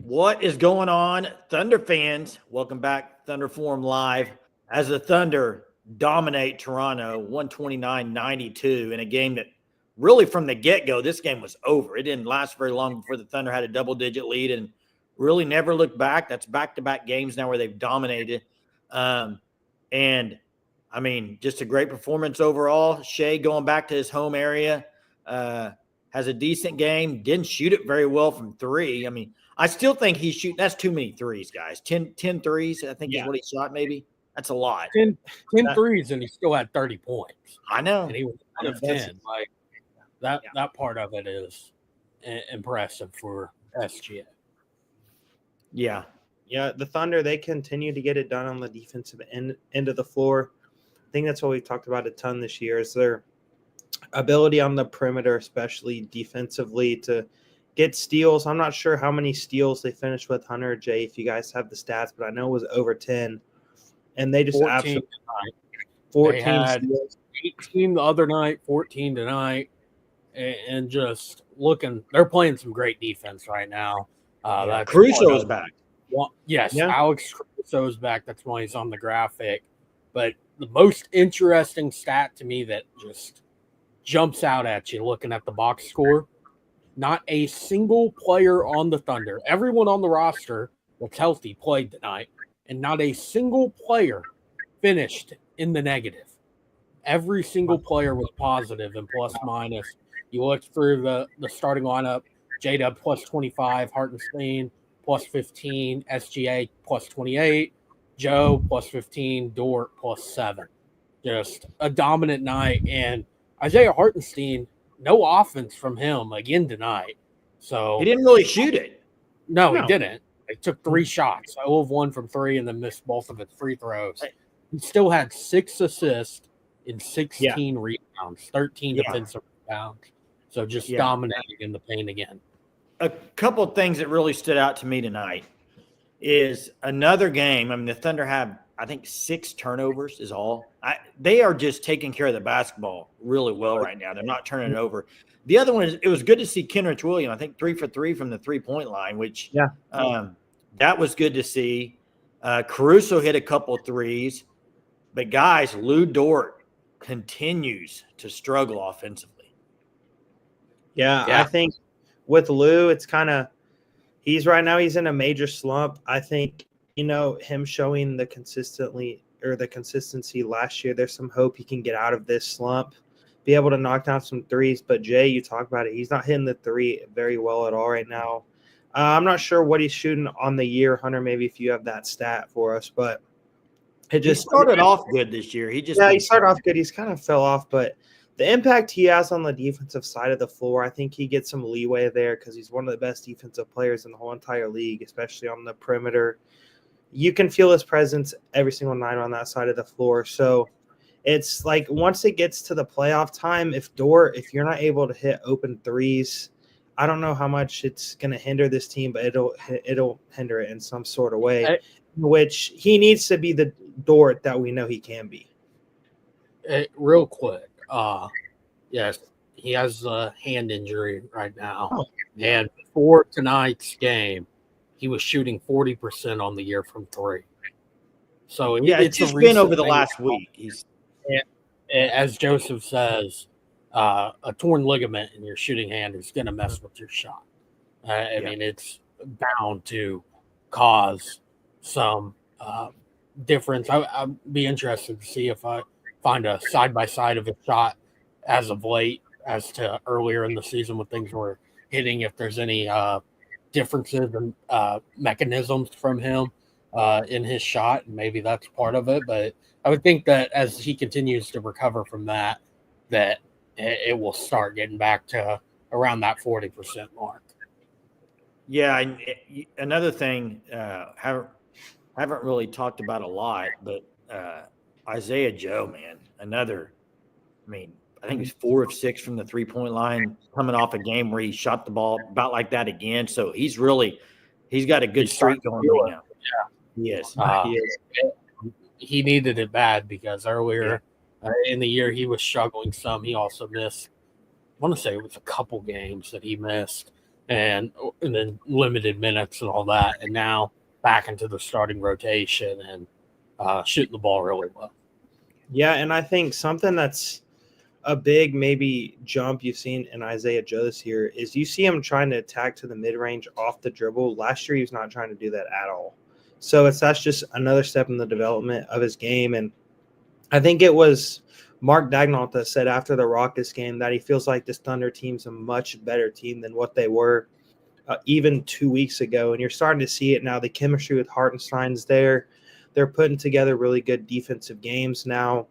What is going on, Thunder fans? Welcome back, Thunder Forum Live. As the Thunder dominate Toronto 129-92 in a game that really from the get-go, this game was over. It didn't last very long before the Thunder had a double-digit lead and really never looked back. That's back-to-back games now where they've dominated. And, I mean, just a great performance overall. Shai going back to his home area, has a decent game, didn't shoot it very well from three. I mean, I still think he's shooting. That's too many threes, guys. 10 threes, I think is what he shot maybe. That's a lot. 10 threes, and he still had 30 points. I know. And he was 1 of 10. Like, that part of it is impressive for SGA. Yeah, the Thunder, they continue to get it done on the defensive end of the floor. I think that's what we've talked about a ton this year is their ability on the perimeter, especially defensively, to get steals. I'm not sure how many steals they finished with, Hunter or Jay, if you guys have the stats, but I know it was over 10. And they just 14 absolutely tonight. 14 they had steals. 18 the other night, 14 tonight, and just looking, they're playing some great defense right now. Caruso's back. Yes, yeah. Alex Caruso's back. That's why he's on the graphic. But the most interesting stat to me that just jumps out at you looking at the box score, not a single player on the Thunder, everyone on the roster that's healthy played tonight, and not a single player finished in the negative. Every single player was positive and plus minus. You look through the starting lineup, J-Dub plus 25, Hartenstein plus 15, SGA plus 28, Joe plus 15, Dort plus 7. Just a dominant night. And Isaiah Hartenstein, no offense from him again tonight. So he didn't really shoot it. No, he didn't. He took 3 shots, 0 of 1 from 3, and then missed both of his free throws. He still had 6 assists in 16 rebounds, 13 defensive rebounds. So just dominating in the paint again. A couple of things that really stood out to me tonight is another game. I mean, the Thunder have, I think, 6 turnovers is all. They are just taking care of the basketball really well right now. They're not turning it over. The other one is it was good to see Kenrich Williams, I think 3 for 3 from the three-point line, which that was good to see. Caruso hit a couple of threes. But, guys, Lou Dort continues to struggle offensively. Yeah, I think with Lou, it's kind of he's in a major slump. I think, him showing the consistency last year, there's some hope he can get out of this slump, be able to knock down some threes. But Jay, you talk about it. He's not hitting the three very well at all right now. I'm not sure what he's shooting on the year, Hunter, maybe if you have that stat for us, but he started off good this year. He started off good. He's kind of fell off, but the impact he has on the defensive side of the floor, I think he gets some leeway there because he's one of the best defensive players in the whole entire league, especially on the perimeter. You can feel his presence every single night on that side of the floor. So it's like once it gets to the playoff time, if you're not able to hit open threes, I don't know how much it's going to hinder this team, but it'll hinder it in some sort of way, which he needs to be the Dort that we know he can be. Real quick, yes, he has a hand injury right now, and before tonight's game, he was shooting 40% on the year from 3. So it's just been over the last week. As Joseph says, a torn ligament in your shooting hand is going to mess with your shot. I mean, it's bound to cause some difference. I'd be interested to see if I find a side-by-side of a shot as of late as to earlier in the season when things were hitting, if there's any differences and mechanisms from him in his shot. Maybe that's part of it. But I would think that as he continues to recover from that it will start getting back to around that 40% mark. Yeah, another thing haven't really talked about a lot, but Isaiah Joe, man, I think he's 4 of 6 from the 3-point line, coming off a game where he shot the ball about like that again. So he's got a good streak going right now. Yeah, he is. He needed it bad because earlier in the year he was struggling some. He also missed, I want to say it was a couple games that he missed and then limited minutes and all that, and now back into the starting rotation and shooting the ball really well. Yeah, and I think something that's a big maybe jump you've seen in Isaiah Joe this year is you see him trying to attack to the mid-range off the dribble. Last year, he was not trying to do that at all. So that's just another step in the development of his game. And I think it was Mark Daigneault that said after the Rockets game that he feels like this Thunder team's a much better team than what they were even 2 weeks ago. And you're starting to see it now. The chemistry with Hartenstein's there. They're putting together really good defensive games now.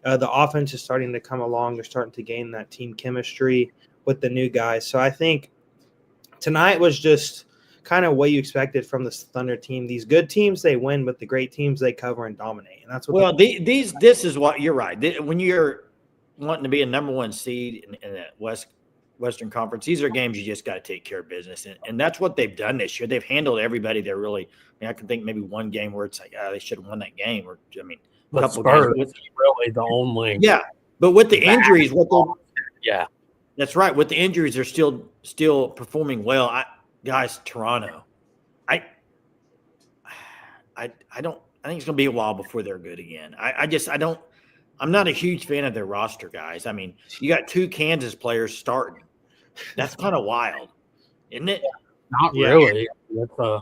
The offense is starting to come along. They're starting to gain that team chemistry with the new guys. So I think tonight was just kind of what you expected from this Thunder team. These good teams, they win, but the great teams, they cover and dominate. And that's what. This is what you're right. When you're wanting to be a number one seed in that Western Conference, these are games you just got to take care of business, and that's what they've done this year. They've handled everybody. They're really. I can think maybe one game where it's like, they should have won that game. Or a couple Spurs games. Really the only. Yeah, but with the injuries, yeah, that's right. With the injuries, they're still performing well. Guys, Toronto, I think it's going to be a while before they're good again. I'm not a huge fan of their roster, guys. I mean, you got 2 Kansas players starting. That's kind of wild, isn't it? Not really. It's a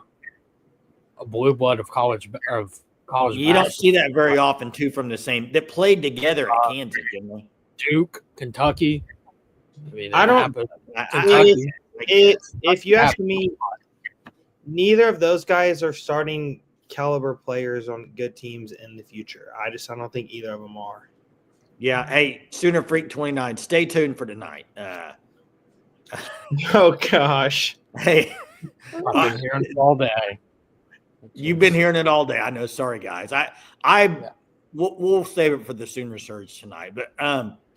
blue blood of college. You basketball. don't see that very often, too, from the same – that played together at Kansas, didn't they? Duke, Kentucky. I mean, if you ask me, neither of those guys are starting caliber players on good teams in the future. I don't think either of them are. Yeah. Hey, Sooner Freak 29, stay tuned for tonight. Oh, gosh. Hey. I've been hearing it all day. You've been hearing it all day. I know. Sorry, guys. We'll save it for the Sooner Surge tonight. But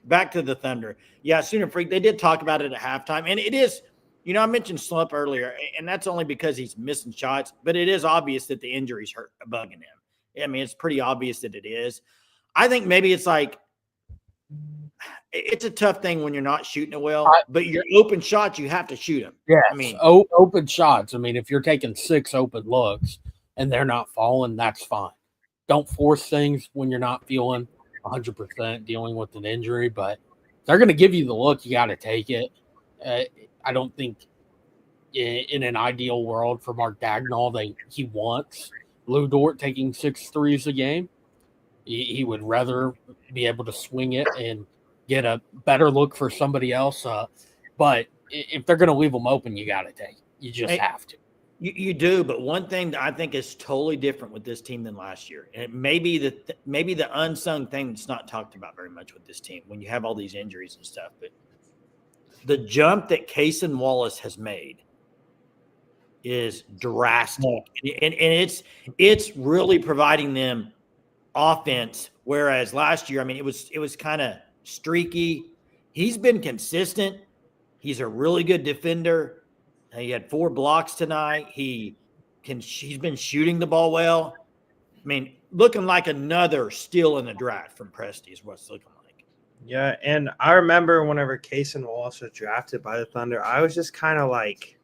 back to the Thunder. Yeah, Sooner Freak, they did talk about it at halftime. And it is, I mentioned Slump earlier, and that's only because he's missing shots. But it is obvious that the injuries hurt bugging him. I mean, it's pretty obvious that it is. I think maybe it's like, it's a tough thing when you're not shooting it well, but your open shots, you have to shoot them. Yeah, I mean, open shots. I mean, if you're taking 6 open looks and they're not falling, that's fine. Don't force things when you're not feeling 100% dealing with an injury, but they're going to give you the look. You got to take it. I don't think in an ideal world for Mark Daigneault he wants Lou Dort taking 6 threes a game. He would rather be able to swing it and get a better look for somebody else. But if they're going to leave them open, you got to take it. You just have to. You do, but one thing that I think is totally different with this team than last year, and it may be the unsung thing that's not talked about very much with this team when you have all these injuries and stuff, but the jump that Cason Wallace has made is drastic, and it's really providing them offense, whereas last year, I mean, it was kind of streaky. He's been consistent. He's a really good defender. He had 4 blocks tonight. He's been shooting the ball well. I mean, looking like another steal in the draft from Presti is what it's looking like. Yeah, and I remember whenever Cason Wallace was drafted by the Thunder, I was just kind of like,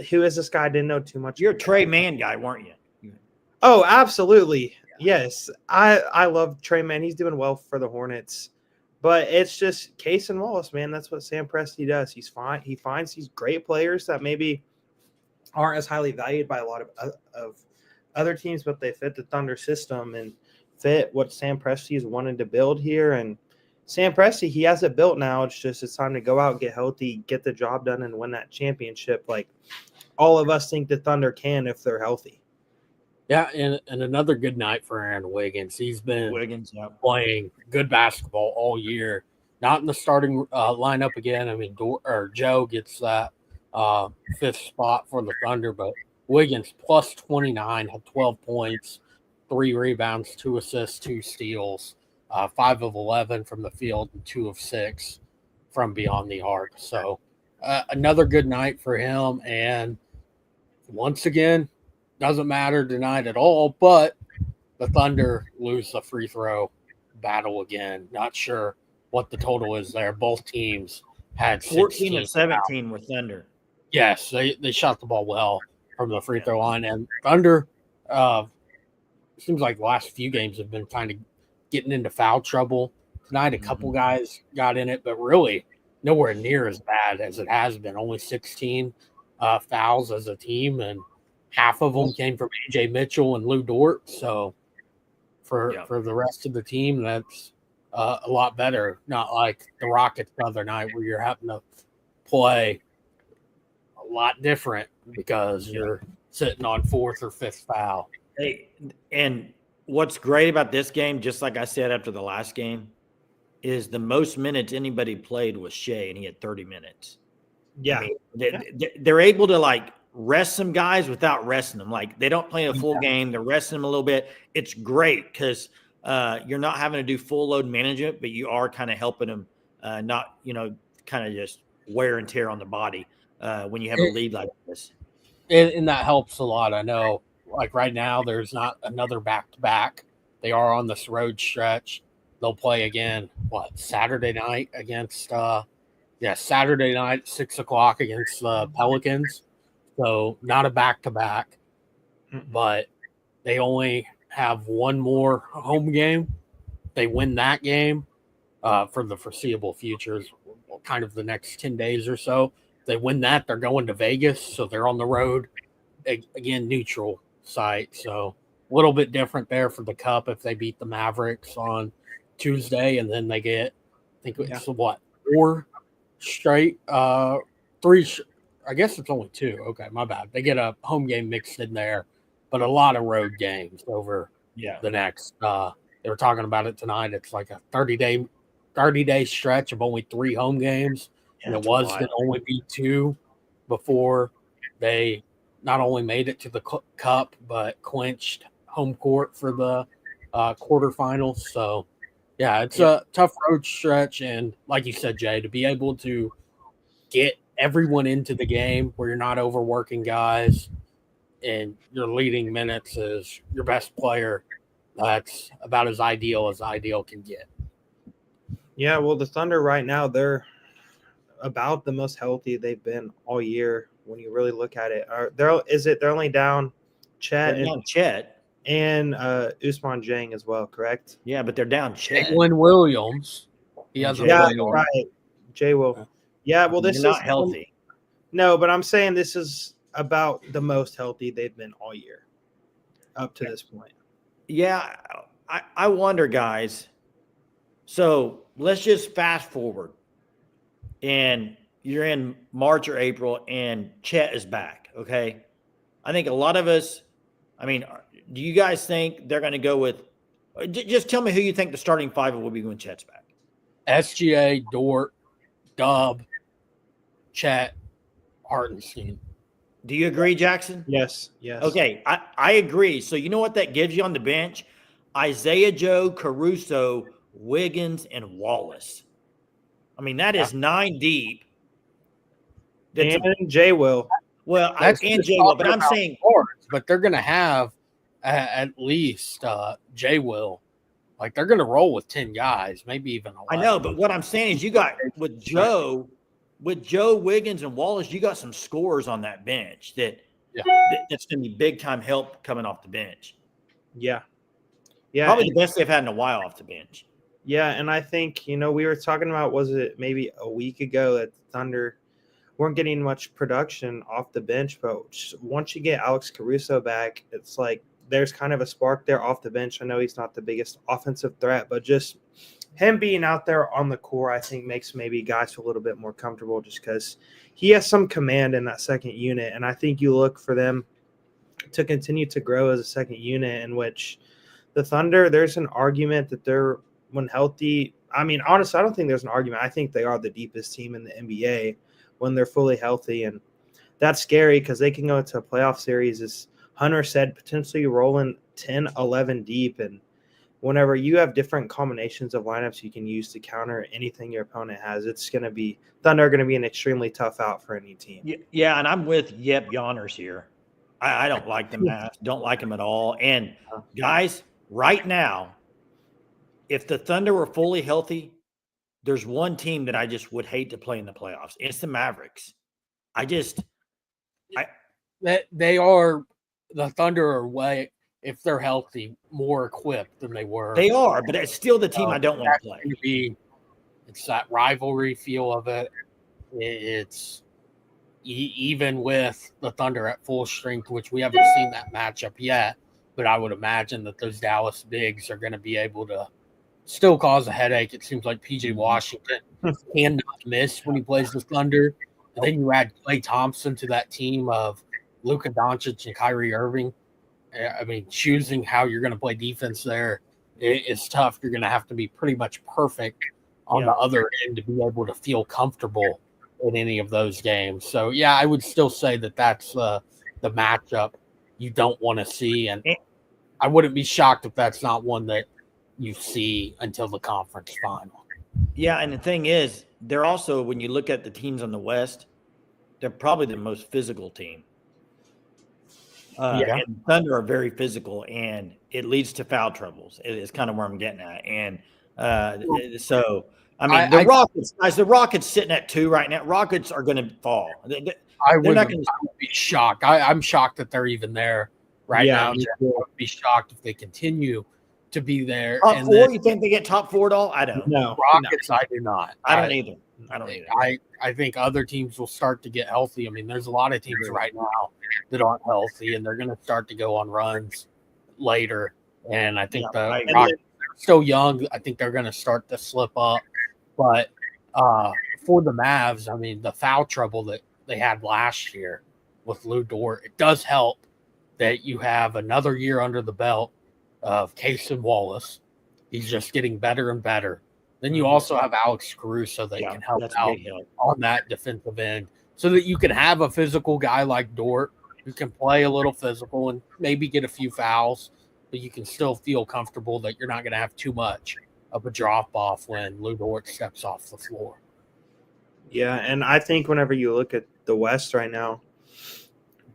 who is this guy? I didn't know too much. You're a Trey Mann guy, weren't you? Oh, absolutely. Yes. I love Trey Mann. He's doing well for the Hornets. But it's just Cason Wallace, man. That's what Sam Presti does. He finds these great players that maybe aren't as highly valued by a lot of other teams, but they fit the Thunder system and fit what Sam Presti is wanting to build here. And Sam Presti, he has it built now. It's time to go out, get healthy, get the job done, and win that championship. Like all of us think the Thunder can if they're healthy. Yeah, and another good night for Aaron Wiggins. He's been playing good basketball all year. Not in the starting lineup again. I mean, Joe gets that 5th spot for the Thunder, but Wiggins plus 29, had 12 points, 3 rebounds, 2 assists, 2 steals, 5 of 11 from the field, and 2 of 6 from beyond the arc. So another good night for him. And once again, doesn't matter tonight at all, but the Thunder lose the free throw battle again. Not sure what the total is there. Both teams had 14 of 17 were Thunder. Yes, they shot the ball well from the free throw line, and Thunder seems like the last few games have been kind of getting into foul trouble. Tonight, a couple guys got in it, but really nowhere near as bad as it has been. Only 16 fouls as a team, and half of them came from A.J. Mitchell and Lou Dort. So for the rest of the team, that's a lot better. Not like the Rockets the other night where you're having to play a lot different because you're sitting on fourth or fifth foul. Hey, and what's great about this game, just like I said after the last game, is the most minutes anybody played was Shai, and he had 30 minutes. Yeah. I mean, they're able to like rest some guys without resting them. Like they don't play a full game. They're resting them a little bit. It's great because you're not having to do full load management, but you are kind of helping them not, kind of just wear and tear on the body when you have a lead like this. And that helps a lot. I know, like right now, there's not another back-to-back. They are on this road stretch. They'll play again, Saturday night against Saturday night, 6 o'clock against the Pelicans. So not a back-to-back, but they only have one more home game. They win that game for the foreseeable future, kind of the next 10 days or so. If they win that, they're going to Vegas, so they're on the road. Again, neutral site. So a little bit different there for the Cup if they beat the Mavericks on Tuesday, and then they get, I think it's 4 straight, 3. I guess it's only 2. Okay, my bad. They get a home game mixed in there, but a lot of road games over the next. They were talking about it tonight. It's like a 30-day stretch of only 3 home games, and it was going to only be 2 before they not only made it to the Cup but clinched home court for the quarterfinals. So, it's a tough road stretch, and like you said, Jay, to be able to get everyone into the game where you're not overworking guys and your leading minutes is your best player, that's about as ideal can get. Yeah, well, the Thunder right now, they're about the most healthy they've been all year when you really look at it. They're only down Chet and Ousmane Dieng as well, correct? Yeah, but they're down Chet. Jalen Williams. He has right. Jay Will. Yeah, well, this is not healthy. No, but I'm saying this is about the most healthy they've been all year up to this point. Yeah, I wonder, guys. So let's just fast forward, and you're in March or April, and Chet is back. Okay, I think a lot of us. I mean, do you guys think they're going to go with? Just tell me who you think the starting 5 will be when Chet's back. SGA, Dort, Dub, Chet, Hartenstein. Do you agree, Jackson? Yes. Okay, I agree. So you know what that gives you on the bench? Isaiah Joe, Caruso, Wiggins, and Wallace. I mean, that is 9 deep. And Jay Will. Well, and Jay Will, but I'm saying guards, but they're going to have at least Jay Will. Like they're going to roll with 10 guys, maybe even 11. I know, but what I'm saying is you got with Joe, Wiggins, and Wallace, you got some scorers on that bench that's going to be big time help coming off the bench. Yeah. Probably the best they've had in a while off the bench. Yeah, and I think, we were talking about, was it maybe a week ago that the Thunder weren't getting much production off the bench, but once you get Alex Caruso back, it's like there's kind of a spark there off the bench. I know he's not the biggest offensive threat, but just him being out there on the court, I think makes maybe guys feel a little bit more comfortable just because he has some command in that second unit, and I think you look for them to continue to grow as a second unit in which the Thunder, there's an argument that they're, when healthy, I mean, honestly, I don't think there's an argument. I think they are the deepest team in the NBA when they're fully healthy, and that's scary because they can go into a playoff series, as Hunter said, potentially rolling 10, 11 deep, and whenever you have different combinations of lineups you can use to counter anything your opponent has, it's going to be – Thunder are going to be an extremely tough out for any team. Yeah, and I'm with Yep Yonners here. I don't like the math, don't like them at all. And, guys, right now, if the Thunder were fully healthy, there's one team that I just would hate to play in the playoffs. It's the Mavericks. I just that they are the Thunder are way, if they're healthy, more equipped than they were. They are, but it's still the team I don't want to play. It's that rivalry feel of it. It's even with the Thunder at full strength, which we haven't seen that matchup yet, but I would imagine that those Dallas bigs are going to be able to still cause a headache. It seems like PJ Washington cannot miss when he plays the Thunder. And then you add Klay Thompson to that team of Luka Doncic and Kyrie Irving. I mean, choosing how you're going to play defense there is tough. You're going to have to be pretty much perfect on the other end to be able to feel comfortable in any of those games. So, yeah, I would still say that that's the matchup you don't want to see. And I wouldn't be shocked if that's not one that you see until the conference final. Yeah, and the thing is, they're also, when you look at the teams on the West, they're probably the most physical team. And Thunder are very physical, and it leads to foul troubles. It's kind of where I'm getting at. And so, I mean, the Rockets sitting at 2 right now. Rockets are going to fall. I would be shocked. I'm shocked that they're even there right now. I would be shocked if they continue to be there. Top 4? You think they get top 4 at all? I don't. No. Rockets, no. I do not. I don't either. I think other teams will start to get healthy. I mean, there's a lot of teams right now that aren't healthy, and they're going to start to go on runs later. And I think the Rockets are still young. I think they're going to start to slip up. But for the Mavs, I mean, the foul trouble that they had last year with Lou Dort, it does help that you have another year under the belt of Cason Wallace. He's just getting better and better. Then you also have Alex Caruso that can help out on that defensive end so that you can have a physical guy like Dort who can play a little physical and maybe get a few fouls, but you can still feel comfortable that you're not going to have too much of a drop-off when Lou Dort steps off the floor. Yeah, and I think whenever you look at the West right now,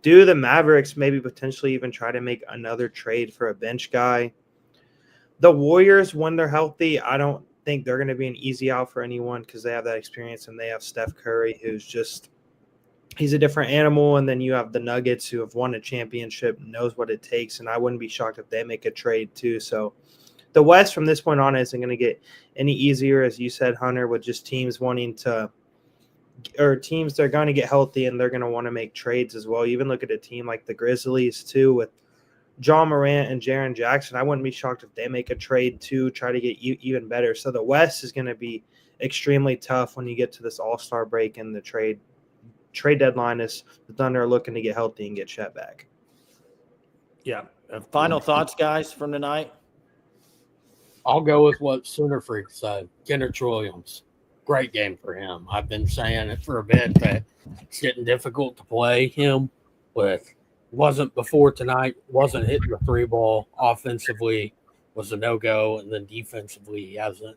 do the Mavericks maybe potentially even try to make another trade for a bench guy? The Warriors, when they're healthy, I don't think they're going to be an easy out for anyone because they have that experience, and they have Steph Curry, who's just – he's a different animal. And then you have the Nuggets, who have won a championship, knows what it takes, and I wouldn't be shocked if they make a trade too. So the West from this point on isn't going to get any easier, as you said, Hunter, with just teams wanting to – or teams that are going to get healthy and they're going to want to make trades as well. You even look at a team like the Grizzlies too with John Morant and Jaren Jackson. I wouldn't be shocked if they make a trade to try to get even better. So the West is going to be extremely tough when you get to this All-Star break, and the trade deadline is the Thunder are looking to get healthy and get Chet back. Yeah. Final thoughts, guys, from tonight? I'll go with what Sooner Freak said. Kendrick Williams. Great game for him. I've been saying it for a bit that it's getting difficult to play him with. Wasn't before tonight, wasn't hitting the 3 ball. Offensively was a no-go, and then defensively he hasn't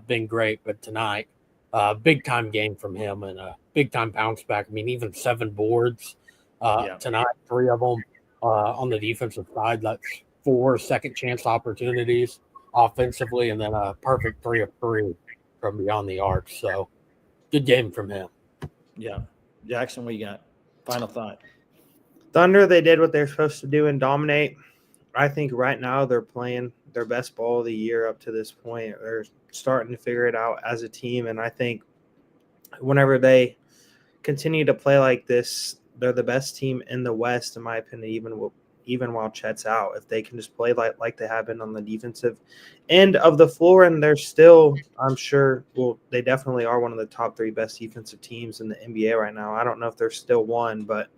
been great. But tonight, big-time game from him and a big-time bounce back. I mean, even 7 boards tonight, 3 of them on the defensive side. That's 4 second-chance opportunities offensively, and then a perfect 3 of 3 from beyond the arc. So good game from him. Yeah. Jackson, what you got? Final thought. Thunder, they did what they're supposed to do and dominate. I think right now they're playing their best ball of the year up to this point. They're starting to figure it out as a team. And I think whenever they continue to play like this, they're the best team in the West, in my opinion, even while Chet's out. If they can just play like they have been on the defensive end of the floor, and they're still, I'm sure, well, they definitely are one of the top 3 best defensive teams in the NBA right now. I don't know if they're still one, but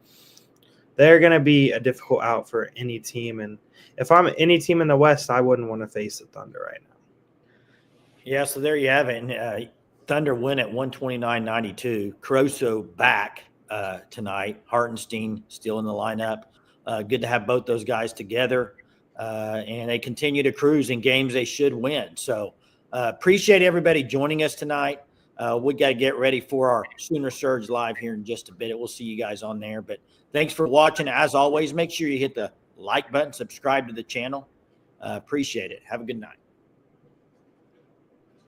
they're going to be a difficult out for any team. And if I'm any team in the West, I wouldn't want to face the Thunder right now. Yeah, so there you have it. And, Thunder win at 129-92. Caruso back tonight. Hartenstein still in the lineup. Good to have both those guys together, and they continue to cruise in games they should win. So appreciate everybody joining us tonight. We got to get ready for our Sooner Surge Live here in just a bit. We'll see you guys on there. But thanks for watching. As always, make sure you hit the like button, subscribe to the channel. Appreciate it. Have a good night.